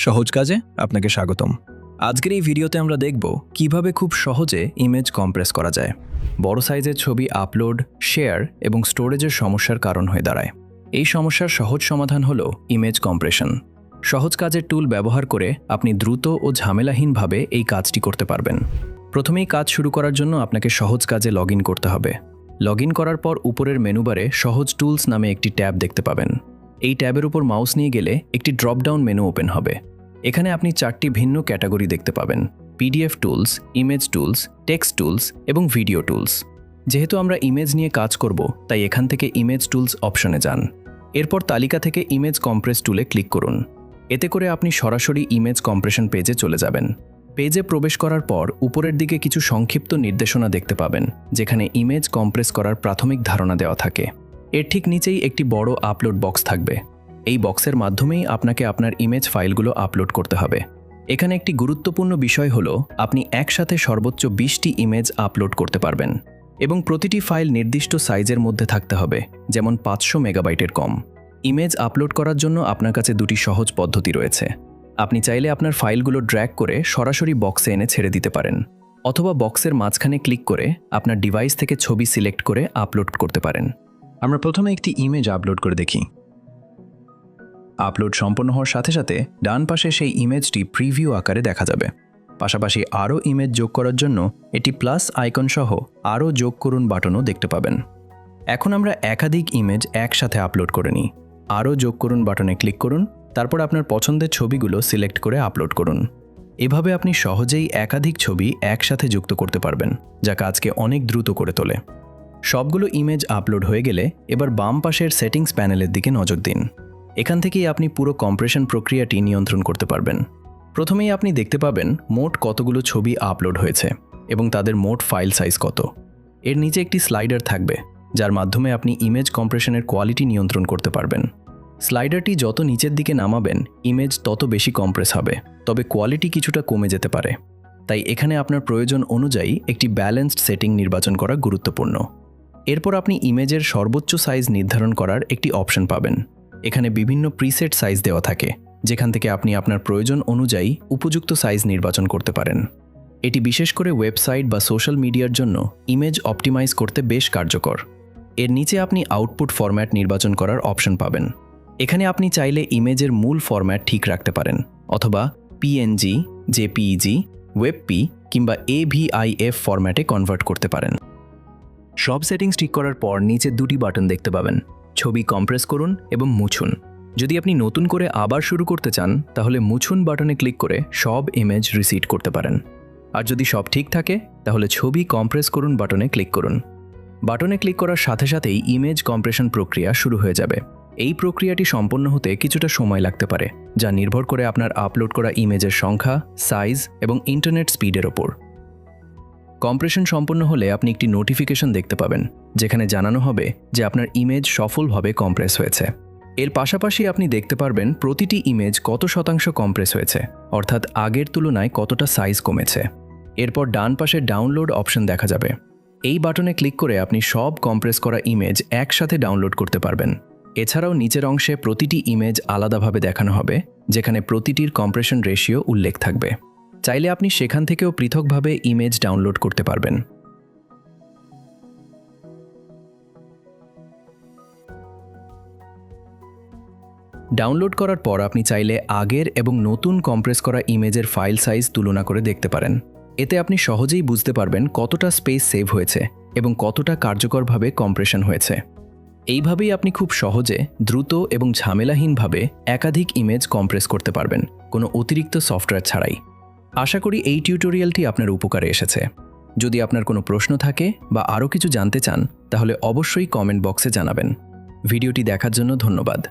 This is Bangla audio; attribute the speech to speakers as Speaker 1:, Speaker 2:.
Speaker 1: সহজ কাজে আপনাকে স্বাগতম। আজকের এই ভিডিওতে আমরা দেখব কিভাবে খুব সহজে ইমেজ কম্প্রেস করা যায়। বড় সাইজের ছবি আপলোড, শেয়ার এবং স্টোরেজের সমস্যার কারণ হয়ে দাঁড়ায়। এই সমস্যার সহজ সমাধান হলো ইমেজ কম্প্রেশন। সহজ কাজের টুল ব্যবহার করে আপনি দ্রুত ও ঝামেলাহীনভাবে এই কাজটি করতে পারবেন। প্রথমেই কাজ শুরু করার জন্য আপনাকে সহজ কাজে লগ ইন করতে হবে। লগ ইন করার পর উপরের মেনুবারে সহজ টুলস নামে একটি ট্যাব দেখতে পাবেন। এই ট্যাবের উপর মাউস নিয়ে গেলে একটি ড্রপডাউন মেনু ওপেন হবে। এখানে আপনি 4টি ভিন্ন ক্যাটাগরি দেখতে পাবেন: PDF tools, image tools, text tools এবং ভিডিও টুলস। যেহেতু আমরা ইমেজ নিয়ে কাজ করব, তাই এখান থেকে ইমেজ টুলস অপশনে যান। এরপর তালিকা থেকে ইমেজ কম্প্রেস টুলে ক্লিক করুন। এতে করে আপনি সরাসরি ইমেজ কম্প্রেশন পেজে চলে যাবেন। পেজে প্রবেশ করার পর উপরের দিকে কিছু সংক্ষিপ্ত নির্দেশনা দেখতে পাবেন, যেখানে ইমেজ কম্প্রেস করার প্রাথমিক ধারণা দেওয়া থাকে। এর ঠিক নিচেই একটি বড় আপলোড বক্স থাকবে। এই বক্সের মাধ্যমেই আপনাকে আপনার ইমেজ ফাইলগুলো আপলোড করতে হবে। এখানে একটি গুরুত্বপূর্ণ বিষয় হলো আপনি একসাথে সর্বোচ্চ 20টি ইমেজ আপলোড করতে পারবেন এবং প্রতিটি ফাইল নির্দিষ্ট সাইজের মধ্যে থাকতে হবে, যেমন 500 মেগাবাইটের কম। ইমেজ আপলোড করার জন্য আপনার কাছে দুটি সহজ পদ্ধতি রয়েছে। আপনি চাইলে আপনার ফাইলগুলো ড্র্যাগ করে সরাসরি বক্সে এনে ছেড়ে দিতে পারেন, অথবা বক্সের মাঝখানে ক্লিক করে আপনার ডিভাইস থেকে ছবি সিলেক্ট করে আপলোড করতে পারেন। আমরা প্রথমে একটি ইমেজ আপলোড করে দেখি। আপলোড সম্পন্ন হওয়ার সাথে সাথে ডান পাশে সেই ইমেজটি প্রিভিউ আকারে দেখা যাবে। পাশাপাশি আরও ইমেজ যোগ করার জন্য এটি প্লাস আইকন সহ আরও যোগ করুন বাটনও দেখতে পাবেন। এখন আমরা একাধিক ইমেজ একসাথে আপলোড করে নিই। আরও যোগ করুন বাটনে ক্লিক করুন, তারপর আপনার পছন্দের ছবিগুলো সিলেক্ট করে আপলোড করুন। এভাবে আপনি সহজেই একাধিক ছবি একসাথে যুক্ত করতে পারবেন, যা কাজকে অনেক দ্রুত করে তোলে। সবগুলো ইমেজ আপলোড হয়ে গেলে এবার বাম পাশের সেটিংস প্যানেলের দিকে নজর দিন। এখান থেকেই আপনি পুরো কম্প্রেশন প্রক্রিয়াটি নিয়ন্ত্রণ করতে পারবেন। প্রথমেই আপনি দেখতে পাবেন মোট কতগুলো ছবি আপলোড হয়েছে এবং তাদের মোট ফাইল সাইজ কত। এর নিচে একটি স্লাইডার থাকবে, যার মাধ্যমে আপনি ইমেজ কম্প্রেশনের কোয়ালিটি নিয়ন্ত্রণ করতে পারবেন। স্লাইডারটি যত নিচের দিকে নামাবেন, ইমেজ তত বেশি কম্প্রেস হবে, তবে কোয়ালিটি কিছুটা কমে যেতে পারে। তাই এখানে আপনার প্রয়োজন অনুযায়ী একটি ব্যালেন্সড সেটিং নির্বাচন করা গুরুত্বপূর্ণ। এরপর আপনি ইমেজের সর্বোচ্চ সাইজ নির্ধারণ করার একটি অপশন পাবেন। এখানে বিভিন্ন প্রিসেট সাইজ দেওয়া থাকে, যেখান থেকে আপনি আপনার প্রয়োজন অনুযায়ী উপযুক্ত সাইজ নির্বাচন করতে পারেন। এটি বিশেষ করে ওয়েবসাইট বা সোশ্যাল মিডিয়ার জন্য ইমেজ অপটিমাইজ করতে বেশ কার্যকর। এর নিচে আপনি আউটপুট ফরম্যাট নির্বাচন করার অপশন পাবেন। এখানে আপনি চাইলে ইমেজের মূল ফরম্যাট ঠিক রাখতে পারেন, অথবা পিএনজি, জেপিইজি, ওয়েবপি কিংবা AVIF ফরম্যাটে কনভার্ট করতে পারেন। সব সেটিংস ঠিক করার পর নিচে দুটি বাটন দেখতে পাবেন: ছবি কম্প্রেস করুন এবং মুছুন। যদি আপনি নতুন করে আবার শুরু করতে চান, তাহলে মুছুন বাটনে ক্লিক করে সব ইমেজ রিসিট করতে পারেন। আর যদি সব ঠিক থাকে, তাহলে ছবি কম্প্রেস করুন বাটনে ক্লিক করুন। বাটনে ক্লিক করার সাথে সাথেই ইমেজ কম্প্রেশন প্রক্রিয়া শুরু হয়ে যাবে। এই প্রক্রিয়াটি সম্পন্ন হতে কিছুটা সময় লাগতে পারে, যা নির্ভর করে আপনার আপলোড করা ইমেজের সংখ্যা, সাইজ এবং ইন্টারনেট স্পিডের ওপর। কম্প্রেশন সম্পন্ন হলে আপনি একটি নোটিফিকেশন দেখতে পাবেন, যেখানে জানানো হবে যে আপনার ইমেজ সফলভাবে কম্প্রেস হয়েছে। এর পাশাপাশি আপনি দেখতে পারবেন প্রতিটি ইমেজ কত শতাংশ কম্প্রেস হয়েছে, অর্থাৎ আগের তুলনায় কতটা সাইজ কমেছে। এরপর ডান পাশে ডাউনলোড অপশন দেখা যাবে। এই বাটনে ক্লিক করে আপনি সব কম্প্রেস করা ইমেজ একসাথে ডাউনলোড করতে পারবেন। এছাড়াও নিচের অংশে প্রতিটি ইমেজ আলাদাভাবে দেখানো হবে, যেখানে প্রতিটির কম্প্রেশন রেশিও উল্লেখ থাকবে। চাইলে আপনি সেখান থেকেও পৃথকভাবে ইমেজ ডাউনলোড করতে পারবেন। ডাউনলোড করার পর আপনি চাইলে আগের এবং নতুন কম্প্রেস করা ইমেজের ফাইল সাইজ তুলনা করে দেখতে পারেন। এতে আপনি সহজেই বুঝতে পারবেন কতটা স্পেস সেভ হয়েছে এবং কতটা কার্যকরভাবে কম্প্রেশন হয়েছে। এইভাবেই আপনি খুব সহজে, দ্রুত এবং ঝামেলাহীনভাবে একাধিক ইমেজ কম্প্রেস করতে পারবেন, কোনো অতিরিক্ত সফটওয়্যার ছাড়াই। আশা করি এই টিউটোরিয়ালটি আপনার উপকারে এসেছে। যদি আপনার কোনো প্রশ্ন থাকে বা আরও কিছু জানতে চান, তাহলে অবশ্যই কমেন্ট বক্সে জানাবেন। ভিডিওটি দেখার জন্য ধন্যবাদ।